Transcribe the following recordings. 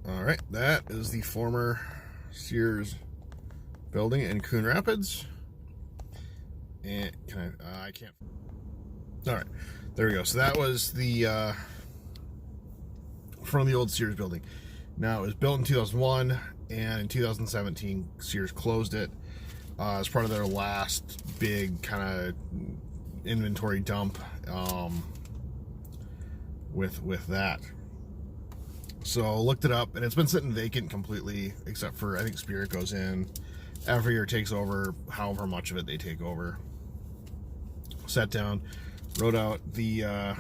All right, that is the former Sears building in Coon Rapids. And can I can't. All right, there we go. So that was the front of the old Sears building. Now, it was built in 2001, and in 2017, Sears closed it as part of their last big kind of inventory dump with that. So looked it up, and it's been sitting vacant completely, except for I think Spirit goes in every year, takes over however much of it they take over. Sat down, wrote out the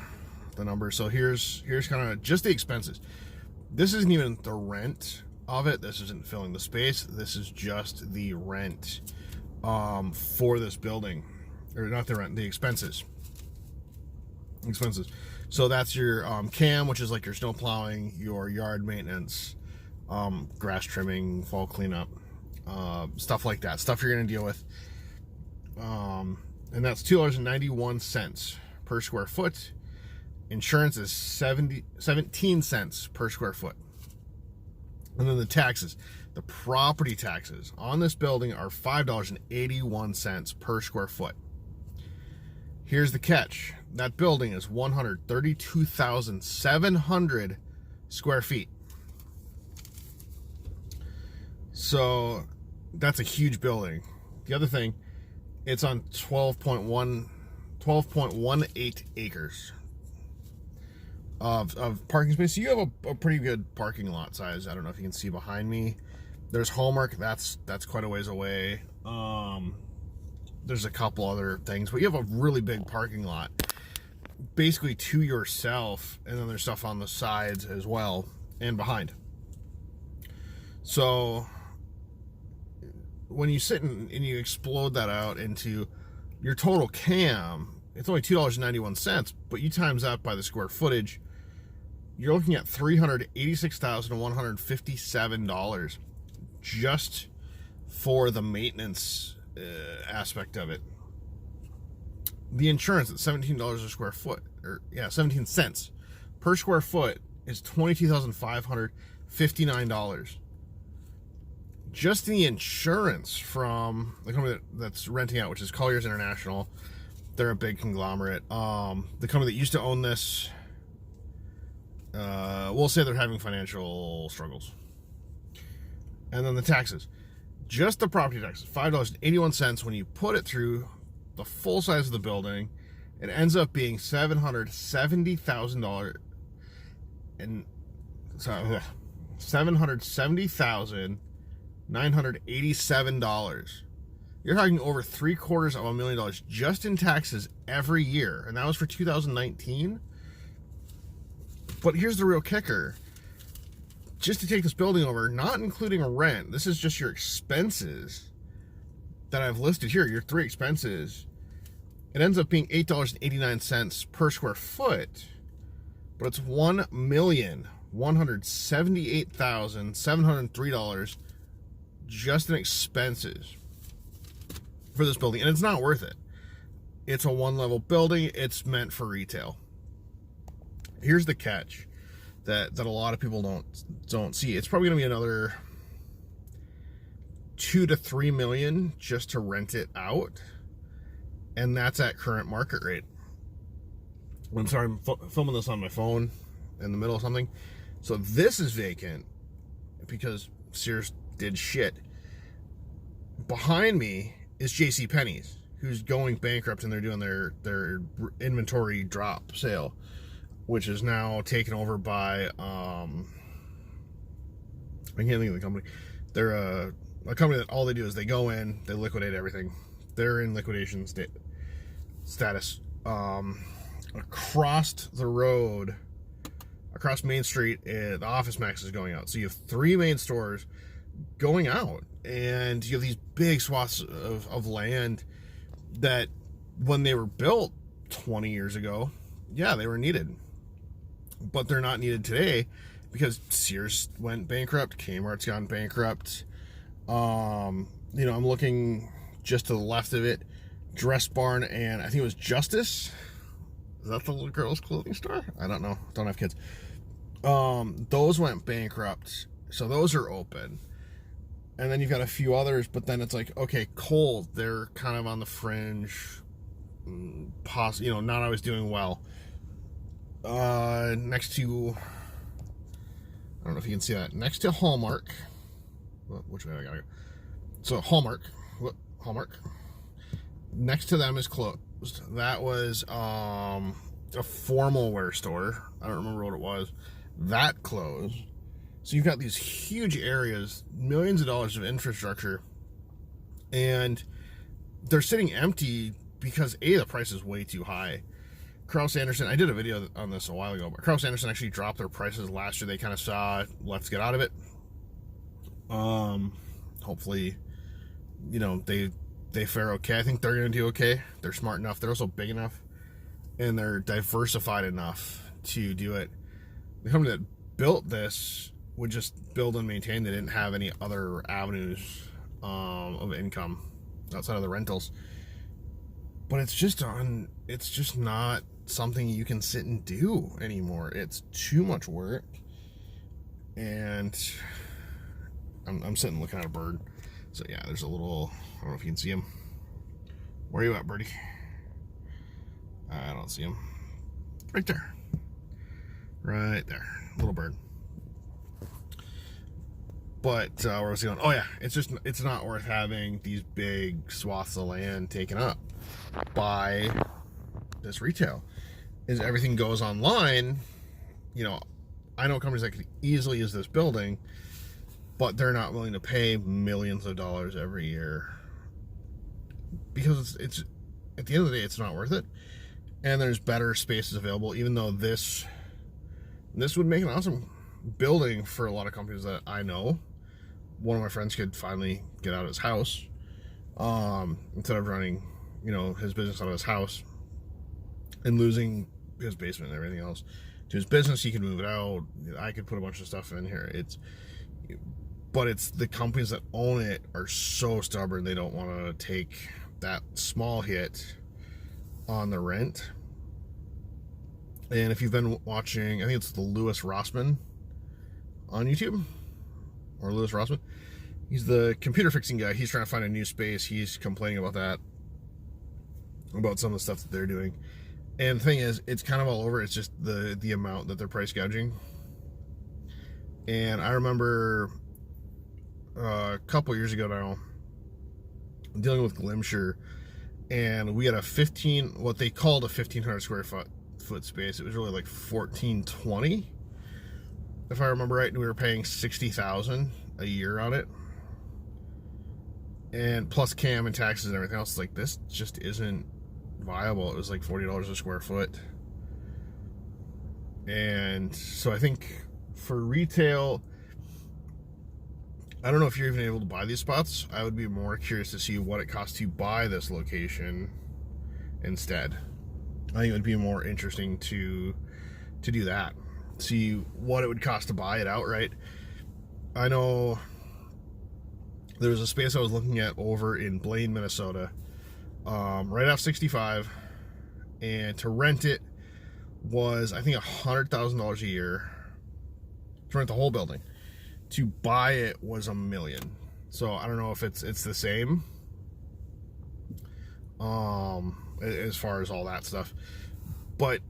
numbers. So here's kind of just the expenses. This isn't even the rent of it. This isn't filling the space. This is just the rent for this building, or not the rent, the expenses. So that's your CAM, which is like your snow plowing, your yard maintenance, grass trimming, fall cleanup, stuff like that. Stuff you're going to deal with. And that's $2.91 per square foot. Insurance is 17 cents per square foot. And then the taxes, the property taxes on this building are $5.81 per square foot. Here's the catch. That building is 132,700 square feet. So that's a huge building. The other thing, it's on 12.18 acres of parking space. So you have a pretty good parking lot size. I don't know if you can see behind me. There's Hallmark. That's quite a ways away. There's a couple other things, but you have a really big parking lot basically to yourself, and then there's stuff on the sides as well and behind. So when you sit and you explode that out into your total CAM, it's only $2.91, but you times that by the square footage, you're looking at $386,157 just for the maintenance aspect of it. The insurance at $17 a square foot, or 17 cents per square foot, is $22,559. Just the insurance from the company that's renting out, which is Colliers International. They're a big conglomerate. The company that used to own this, we'll say they're having financial struggles. And then the taxes. Just the property taxes, $5.81. When you put it through the full size of the building, it ends up being $770,000 and $770,987. You're talking over $750,000 just in taxes every year, and that was for 2019. But here's the real kicker. Just to take this building over, not including rent, this is just your expenses that I've listed here, your three expenses. It ends up being $8.89 per square foot, but it's $1,178,703 just in expenses for this building, and it's not worth it. It's a one-level building. It's meant for retail. Here's the catch that a lot of people don't see. It's probably going to be another $2 to $3 million just to rent it out, and that's at current market rate. I'm sorry, I'm filming this on my phone in the middle of something. So this is vacant because Sears did shit. Behind me is JCPenney's, who's going bankrupt, and they're doing their inventory drop sale, which is now taken over by I can't think of the company. They're a company that all they do is they go in, they liquidate everything. They're in liquidation status. Across the road, across Main Street, the Office Max is going out. So you have three main stores going out, and you have these big swaths of land that when they were built 20 years ago, yeah, they were needed. But they're not needed today because Sears went bankrupt, Kmart's gone bankrupt. I'm looking just to the left of it, Dress Barn, and I think it was Justice. Is that the little girl's clothing store? I don't know. Don't have kids. Those went bankrupt, So those are open. And then you've got a few others, but then it's like, okay, cold, they're kind of on the fringe, not always doing well. Next to, I don't know if you can see that, next to Hallmark, which way I gotta go? So Hallmark, next to them is closed. That was a formal wear store. I don't remember what it was. That closed. So you've got these huge areas, millions of dollars of infrastructure, and they're sitting empty because the price is way too high. Kraus Anderson, I did a video on this a while ago, but Kraus Anderson actually dropped their prices last year. They kind of saw, let's get out of it. Hopefully, they fare okay. I think they're going to do okay. They're smart enough. They're also big enough, and they're diversified enough to do it. The company that built this would just build and maintain. They didn't have any other avenues of income outside of the rentals. But it's just not something you can sit and do anymore. It's too much work. And I'm sitting looking at a bird. So yeah, there's a little, I don't know if you can see him. Where are you at, birdie? I don't see him. Right there. Right there. Little bird. But where was he going? Oh yeah, it's not worth having these big swaths of land taken up by this retail. As everything goes online, I know companies that could easily use this building, but they're not willing to pay millions of dollars every year because it's at the end of the day, it's not worth it. And there's better spaces available, even though this would make an awesome building for a lot of companies that I know. One of my friends could finally get out of his house, instead of running, his business out of his house and losing his basement and everything else to his business. He could move it out. I could put a bunch of stuff in here. But it's the companies that own it are so stubborn. They don't want to take that small hit on the rent. And if you've been watching, I think it's the Louis Rossmann on YouTube, or Louis Rossmann. He's the computer fixing guy. He's trying to find a new space. He's complaining about that, about some of the stuff that they're doing. And the thing is, it's kind of all over. It's just the amount that they're price gouging. And I remember a couple years ago now, dealing with Glimsher, and we had what they called a 1,500 square foot space. It was really like 1,420, if I remember right, and we were paying $60,000 a year on it, and plus CAM and taxes and everything else. Like, this just isn't viable. It was like $40 a square foot. And so I think for retail, I don't know if you're even able to buy these spots. I would be more curious to see what it costs to buy this location instead. I think it would be more interesting to do that. See what it would cost to buy it outright. I know there was a space I was looking at over in Blaine, Minnesota, right off 65, and to rent it was, I think, $100,000 a year to rent the whole building. To buy it was $1 million. So I don't know if it's the same, as far as all that stuff. But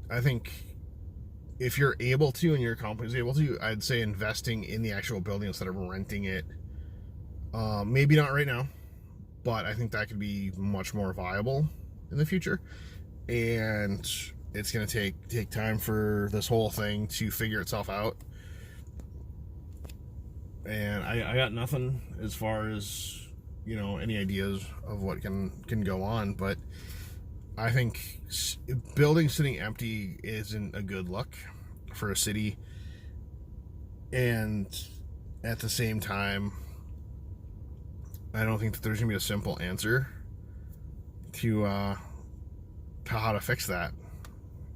I think if you're able to, and your company's able to, I'd say investing in the actual building instead of renting it. Maybe not right now, but I think that could be much more viable in the future. And it's going to take time for this whole thing to figure itself out. And I got nothing as far as, any ideas of what can go on. But I think buildings sitting empty isn't a good look for a city. And at the same time, I don't think that there's going to be a simple answer to how to fix that.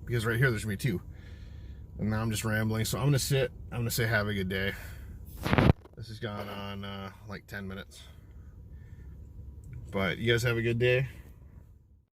Because right here, there's going to be two. And now I'm just rambling. So I'm going to sit. I'm going to say have a good day. This has gone on like 10 minutes. But you guys have a good day.